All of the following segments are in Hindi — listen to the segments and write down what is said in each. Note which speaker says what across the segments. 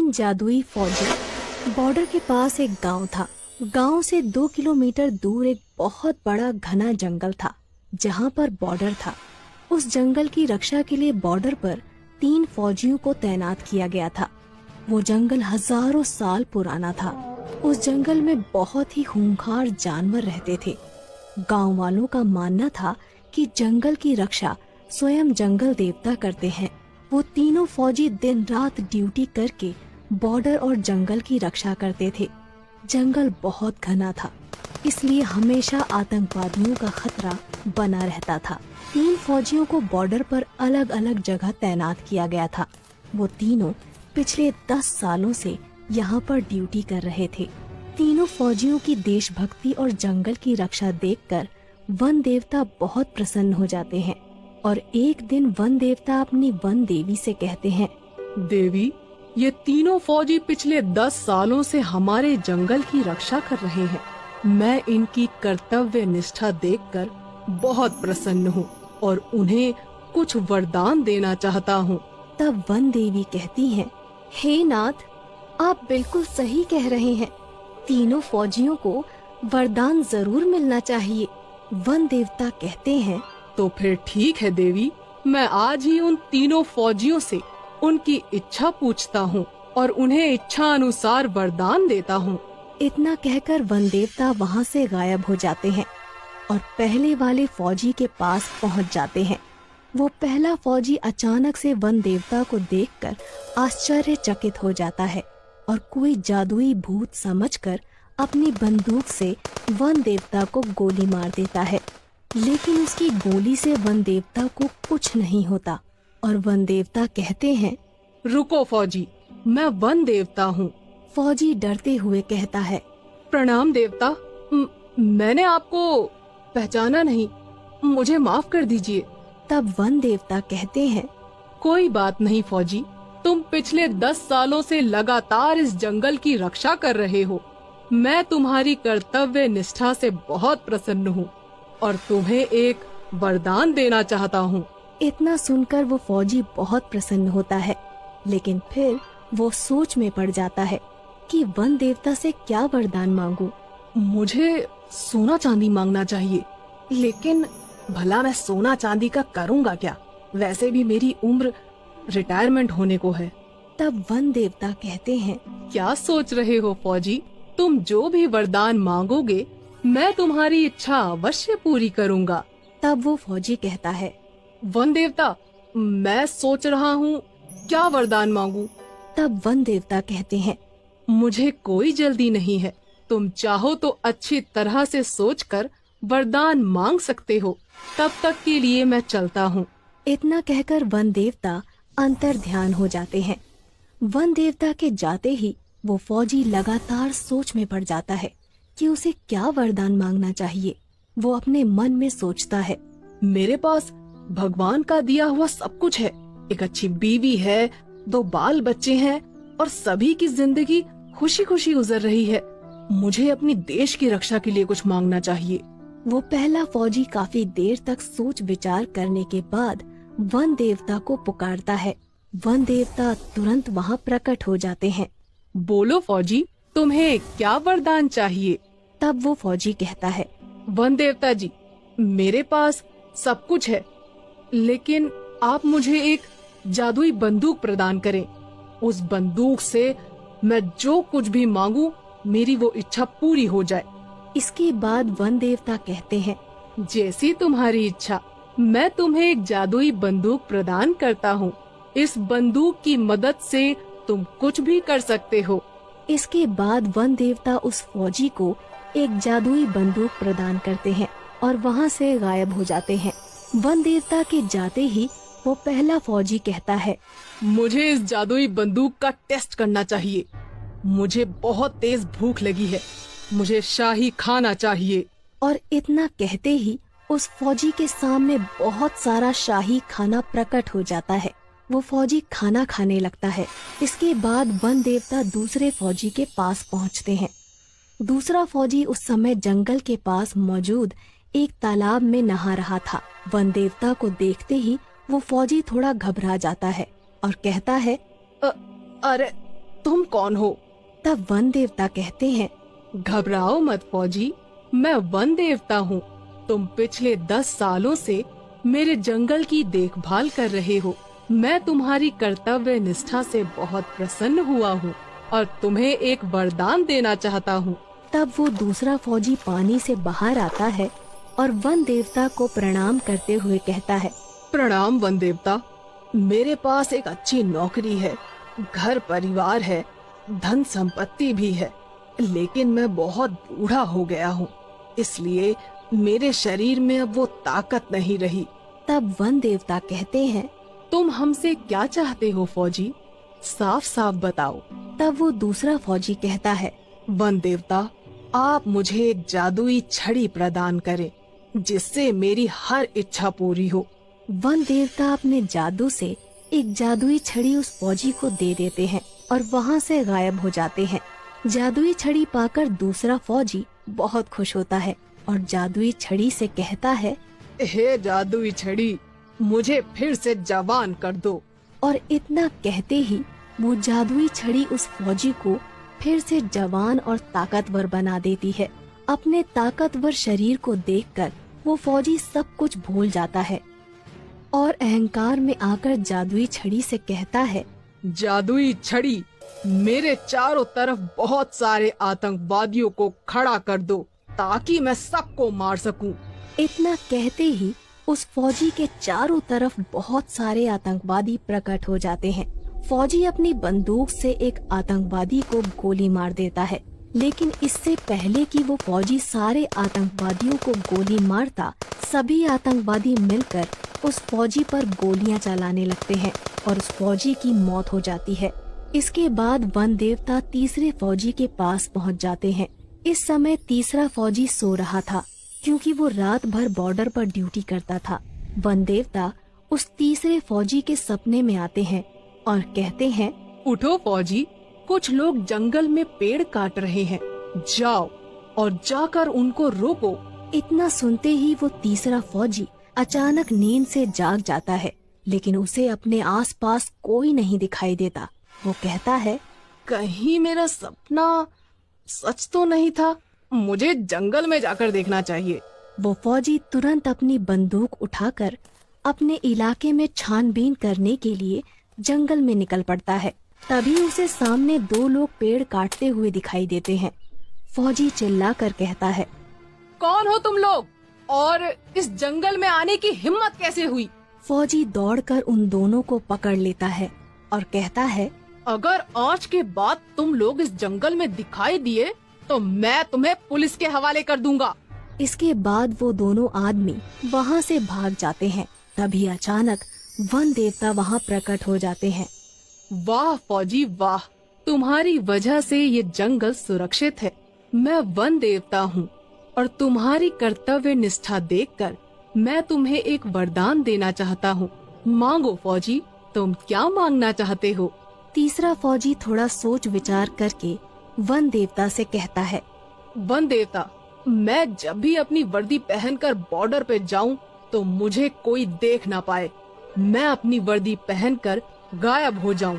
Speaker 1: तीन जादुई फौजी। बॉर्डर के पास एक गांव था। गांव से 2 किलोमीटर दूर एक बहुत बड़ा घना जंगल था जहां पर बॉर्डर था। उस जंगल की रक्षा के लिए बॉर्डर पर 3 फौजियों को तैनात किया गया था। वो जंगल हजारों साल पुराना था। उस जंगल में बहुत ही खूंखार जानवर रहते थे। गांव वालों का मानना था कि जंगल की रक्षा स्वयं जंगल देवता करते हैं। वो तीनों फौजी दिन रात ड्यूटी करके बॉर्डर और जंगल की रक्षा करते थे। जंगल बहुत घना था, इसलिए हमेशा आतंकवादियों का खतरा बना रहता था। 3 फौजियों को बॉर्डर पर अलग अलग जगह तैनात किया गया था। वो तीनों पिछले 10 सालों से यहाँ पर ड्यूटी कर रहे थे। तीनों फौजियों की देशभक्ति और जंगल की रक्षा देखकर वन देवता बहुत प्रसन्न हो जाते हैं और एक दिन वन देवता अपनी वन देवी से कहते हैं,
Speaker 2: देवी, ये तीनों फौजी पिछले 10 सालों से हमारे जंगल की रक्षा कर रहे हैं। मैं इनकी कर्तव्य निष्ठा देखकर बहुत प्रसन्न हूँ और उन्हें कुछ वरदान देना चाहता हूँ।
Speaker 1: तब वन देवी कहती हैं, हे नाथ, आप बिल्कुल सही कह रहे हैं। तीनों फौजियों को वरदान जरूर मिलना चाहिए। वन देवता कहते हैं,
Speaker 2: तो फिर ठीक है देवी, मैं आज ही उन तीनों फौजियों से उनकी इच्छा पूछता हूँ और उन्हें इच्छा अनुसार वरदान देता हूँ।
Speaker 1: इतना कहकर वन देवता वहाँ से गायब हो जाते हैं और पहले वाले फौजी के पास पहुँच जाते हैं। वो पहला फौजी अचानक से वन देवता को देखकर आश्चर्यचकित हो जाता है और कोई जादुई भूत समझकर अपनी बंदूक से वन देवता को गोली मार देता है। लेकिन उसकी गोली से वन देवता को कुछ नहीं होता और वन देवता कहते हैं,
Speaker 2: रुको फौजी, मैं वन देवता हूँ।
Speaker 1: फौजी डरते हुए कहता है,
Speaker 2: प्रणाम देवता, मैंने आपको पहचाना नहीं, मुझे माफ कर दीजिए।
Speaker 1: तब वन देवता कहते हैं,
Speaker 2: कोई बात नहीं फौजी, तुम पिछले 10 सालों से लगातार इस जंगल की रक्षा कर रहे हो। मैं तुम्हारी कर्तव्य निष्ठा से बहुत प्रसन्न हूँ और तुम्हें एक वरदान देना चाहता हूँ।
Speaker 1: इतना सुनकर वो फौजी बहुत प्रसन्न होता है, लेकिन फिर वो सोच में पड़ जाता है कि वन देवता से क्या वरदान मांगूं।
Speaker 2: मुझे सोना चांदी मांगना चाहिए, लेकिन भला मैं सोना चांदी का करूँगा क्या? वैसे भी मेरी उम्र रिटायरमेंट होने को है।
Speaker 1: तब वन देवता कहते हैं,
Speaker 2: क्या सोच रहे हो फौजी? तुम जो भी वरदान मांगोगे मैं तुम्हारी इच्छा अवश्य पूरी करूँगा।
Speaker 1: तब वो फौजी कहता है,
Speaker 2: वन देवता, मैं सोच रहा हूँ क्या वरदान मांगू।
Speaker 1: तब वन देवता कहते हैं,
Speaker 2: मुझे कोई जल्दी नहीं है, तुम चाहो तो अच्छी तरह से सोचकर वरदान मांग सकते हो। तब तक के लिए मैं चलता हूँ।
Speaker 1: इतना कहकर वन देवता अंतर ध्यान हो जाते हैं। वन देवता के जाते ही वो फौजी लगातार सोच में पड़ जाता है कि उसे क्या वरदान मांगना चाहिए। वो अपने मन में सोचता है,
Speaker 2: मेरे पास भगवान का दिया हुआ सब कुछ है। एक अच्छी बीवी है, 2 बाल बच्चे हैं और सभी की जिंदगी खुशी खुशी गुजर रही है। मुझे अपनी देश की रक्षा के लिए कुछ मांगना चाहिए।
Speaker 1: वो पहला फौजी काफी देर तक सोच विचार करने के बाद वन देवता को पुकारता है। वन देवता तुरंत वहाँ प्रकट हो जाते हैं।
Speaker 2: बोलो फौजी, तुम्हें क्या वरदान चाहिए?
Speaker 1: तब वो फौजी कहता है,
Speaker 2: वन देवता जी, मेरे पास सब कुछ है, लेकिन आप मुझे एक जादुई बंदूक प्रदान करें। उस बंदूक से मैं जो कुछ भी मांगू मेरी वो इच्छा पूरी हो जाए।
Speaker 1: इसके बाद वन देवता कहते हैं,
Speaker 2: जैसी तुम्हारी इच्छा, मैं तुम्हें एक जादुई बंदूक प्रदान करता हूँ। इस बंदूक की मदद से तुम कुछ भी कर सकते हो।
Speaker 1: इसके बाद वन देवता उस फौजी को एक जादुई बंदूक प्रदान करते हैं और वहाँ से गायब हो जाते हैं। वन देवता के जाते ही वो पहला फौजी कहता है,
Speaker 2: मुझे इस जादुई बंदूक का टेस्ट करना चाहिए। मुझे बहुत तेज भूख लगी है, मुझे शाही खाना चाहिए।
Speaker 1: और इतना कहते ही उस फौजी के सामने बहुत सारा शाही खाना प्रकट हो जाता है। वो फौजी खाना खाने लगता है। इसके बाद वन देवता दूसरे फौजी के पास पहुंचते हैं। दूसरा फौजी उस समय जंगल के पास मौजूद एक तालाब में नहा रहा था। वन देवता को देखते ही वो फौजी थोड़ा घबरा जाता है और कहता है,
Speaker 2: अरे तुम कौन हो?
Speaker 1: तब वन देवता कहते हैं,
Speaker 2: घबराओ मत फौजी, मैं वन देवता हूँ। तुम पिछले 10 सालों से मेरे जंगल की देखभाल कर रहे हो। मैं तुम्हारी कर्तव्य निष्ठा से बहुत प्रसन्न हुआ हूँ और तुम्हें एक वरदान देना चाहता हूँ।
Speaker 1: तब वो दूसरा फौजी पानी से बाहर आता है और वन देवता को प्रणाम करते हुए कहता है,
Speaker 2: प्रणाम वन देवता, मेरे पास एक अच्छी नौकरी है, घर परिवार है, धन संपत्ति भी है, लेकिन मैं बहुत बूढ़ा हो गया हूँ, इसलिए मेरे शरीर में अब वो ताकत नहीं रही।
Speaker 1: तब वन देवता कहते हैं,
Speaker 2: तुम हमसे क्या चाहते हो फौजी? साफ साफ बताओ।
Speaker 1: तब वो दूसरा फौजी कहता है,
Speaker 2: वन देवता, आप मुझे एक जादुई छड़ी प्रदान करें जिससे मेरी हर इच्छा पूरी हो।
Speaker 1: वन देवता अपने जादू से एक जादुई छड़ी उस फौजी को दे देते हैं और वहाँ से गायब हो जाते हैं। जादुई छड़ी पाकर दूसरा फौजी बहुत खुश होता है और जादुई छड़ी से कहता है,
Speaker 2: हे जादुई छड़ी, मुझे फिर से जवान कर दो।
Speaker 1: और इतना कहते ही वो जादुई छड़ी उस फौजी को फिर से जवान और ताकतवर बना देती है। अपने ताकतवर शरीर को देखकर वो फौजी सब कुछ भूल जाता है और अहंकार में आकर जादुई छड़ी से कहता है,
Speaker 2: जादुई छड़ी, मेरे चारों तरफ बहुत सारे आतंकवादियों को खड़ा कर दो ताकि मैं सबको मार सकूं।
Speaker 1: इतना कहते ही उस फौजी के चारों तरफ बहुत सारे आतंकवादी प्रकट हो जाते हैं। फौजी अपनी बंदूक से एक आतंकवादी को गोली मार देता है, लेकिन इससे पहले कि वो फौजी सारे आतंकवादियों को गोली मारता, सभी आतंकवादी मिलकर उस फौजी पर गोलियां चलाने लगते हैं और उस फौजी की मौत हो जाती है। इसके बाद वन देवता तीसरे फौजी के पास पहुंच जाते हैं। इस समय तीसरा फौजी सो रहा था क्योंकि वो रात भर बॉर्डर पर ड्यूटी करता था। वन देवता उस तीसरे फौजी के सपने में आते हैं और कहते हैं,
Speaker 2: उठो फौजी, कुछ लोग जंगल में पेड़ काट रहे हैं, जाओ और जाकर उनको रोको।
Speaker 1: इतना सुनते ही वो तीसरा फौजी अचानक नींद से जाग जाता है, लेकिन उसे अपने आसपास कोई नहीं दिखाई देता। वो कहता है,
Speaker 2: कहीं मेरा सपना सच तो नहीं था, मुझे जंगल में जाकर देखना चाहिए।
Speaker 1: वो फौजी तुरंत अपनी बंदूक उठाकर अपने इलाके में छानबीन करने के लिए जंगल में निकल पड़ता है। तभी उसे सामने 2 लोग पेड़ काटते हुए दिखाई देते हैं। फौजी चिल्लाकर कहता है,
Speaker 2: कौन हो तुम लोग और इस जंगल में आने की हिम्मत कैसे हुई?
Speaker 1: फौजी दौड़कर उन दोनों को पकड़ लेता है और कहता है,
Speaker 2: अगर आज के बाद तुम लोग इस जंगल में दिखाई दिए तो मैं तुम्हें पुलिस के हवाले कर दूंगा।
Speaker 1: इसके बाद वो दोनों आदमी वहाँ से भाग जाते हैं। तभी अचानक वन देवता वहाँ प्रकट हो जाते हैं।
Speaker 2: वाह फौजी वाह, तुम्हारी वजह से ये जंगल सुरक्षित है। मैं वन देवता हूँ और तुम्हारी कर्तव्य निष्ठा देखकर मैं तुम्हें एक वरदान देना चाहता हूँ। मांगो फौजी, तुम क्या मांगना चाहते हो?
Speaker 1: तीसरा फौजी थोड़ा सोच विचार करके वन देवता से कहता है,
Speaker 2: वन देवता, मैं जब भी अपनी वर्दी पहनकर बॉर्डर पे जाऊं तो मुझे कोई देख ना पाए। मैं अपनी वर्दी पहनकर गायब हो जाऊं।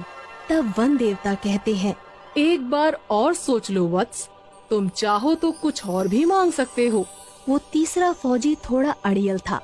Speaker 1: तब वन देवता कहते हैं,
Speaker 2: एक बार और सोच लो वत्स, तुम चाहो तो कुछ और भी मांग सकते हो।
Speaker 1: वो तीसरा फौजी थोड़ा अड़ियल था।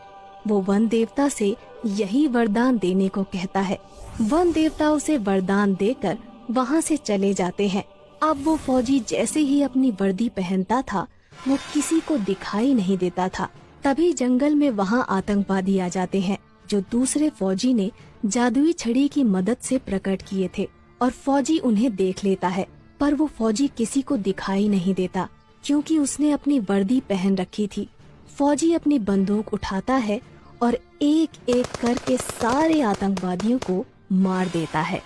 Speaker 1: वो वन देवता से यही वरदान देने को कहता है। वन देवता उसे वरदान देकर वहाँ से चले जाते हैं। अब वो फौजी जैसे ही अपनी वर्दी पहनता था, वो किसी को दिखाई नहीं देता था। तभी जंगल में वहाँ आतंकवादी आ जाते हैं, जो दूसरे फौजी ने जादुई छड़ी की मदद से प्रकट किए थे, और फौजी उन्हें देख लेता है। पर वो फौजी किसी को दिखाई नहीं देता क्योंकि उसने अपनी वर्दी पहन रखी थी। फौजी अपनी बंदूक उठाता है और एक एक करके सारे आतंकवादियों को मार देता है।